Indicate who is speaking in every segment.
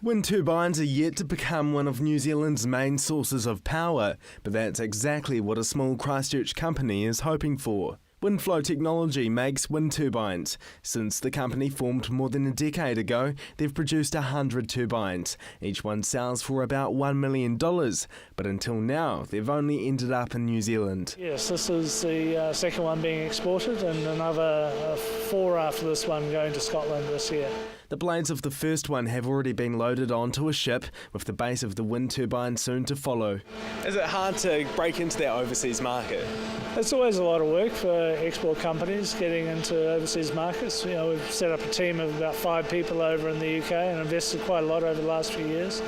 Speaker 1: Wind turbines are yet to become one of New Zealand's main sources of power, but that's exactly what a small Christchurch company is hoping for. Windflow technology makes wind turbines. Since the company formed more than a decade ago, they've produced 100 turbines. Each one sells for about $1 million, but until now, they've only ended up in New Zealand.
Speaker 2: Yes, this is the second one being exported and another 4 after this one going to Scotland this year.
Speaker 1: The blades of the first one have already been loaded onto a ship, with the base of the wind turbine soon to follow. Is it hard to break into that overseas market?
Speaker 2: It's always a lot of work for export companies getting into overseas markets. We've set up a team of about 5 people over in the UK and invested quite a lot over the last few years.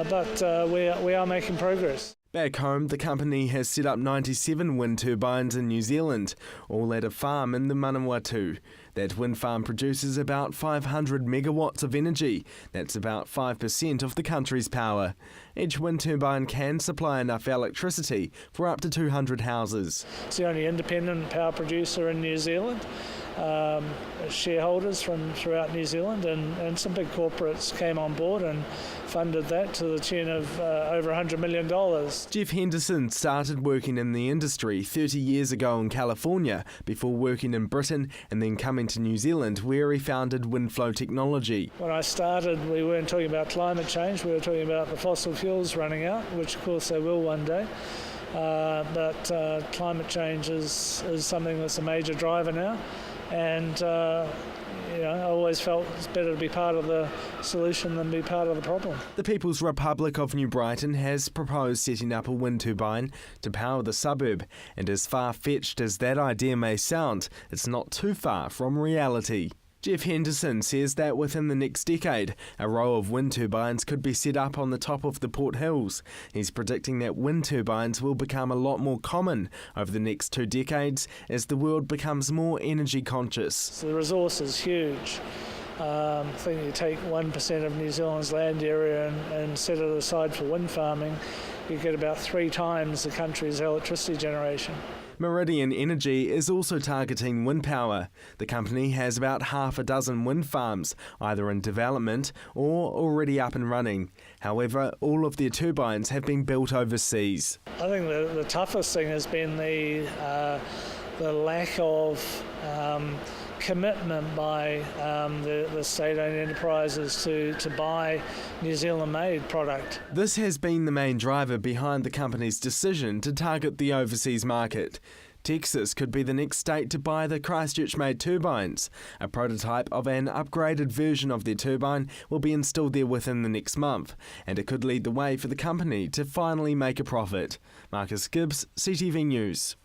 Speaker 2: But we are making progress.
Speaker 1: Back home, the company has set up 97 wind turbines in New Zealand, all at a farm in the Manawatu. That wind farm produces about 500 megawatts of energy. That's about 5% of the country's power. Each wind turbine can supply enough electricity for up to 200 houses.
Speaker 2: It's the only independent power producer in New Zealand. Shareholders from throughout New Zealand and some big corporates came on board and funded that to the tune of over $100 million.
Speaker 1: Jeff Henderson started working in the industry 30 years ago in California before working in Britain and then coming to New Zealand, where he founded Windflow technology.
Speaker 2: When I started, we weren't talking about climate change, we were talking about the fossil fuels running out, which of course they will one day. But climate change is something that's a major driver now. And I always felt it's better to be part of the solution than be part of the problem.
Speaker 1: The People's Republic of New Brighton has proposed setting up a wind turbine to power the suburb, and as far-fetched as that idea may sound, it's not too far from reality. Jeff Henderson says that within the next decade, a row of wind turbines could be set up on the top of the Port Hills. He's predicting that wind turbines will become a lot more common over the next 2 decades as the world becomes more energy conscious.
Speaker 2: So the resource is huge. I think you take 1% of New Zealand's land area and set it aside for wind farming, you get about 3 times the country's electricity generation.
Speaker 1: Meridian Energy is also targeting wind power. The company has about half a dozen wind farms, either in development or already up and running. However, all of their turbines have been built overseas.
Speaker 2: I think the toughest thing has been the lack of commitment by the state-owned enterprises to buy New Zealand-made product.
Speaker 1: This has been the main driver behind the company's decision to target the overseas market. Texas could be the next state to buy the Christchurch-made turbines. A prototype of an upgraded version of their turbine will be installed there within the next month, and it could lead the way for the company to finally make a profit. Marcus Gibbs, CTV News.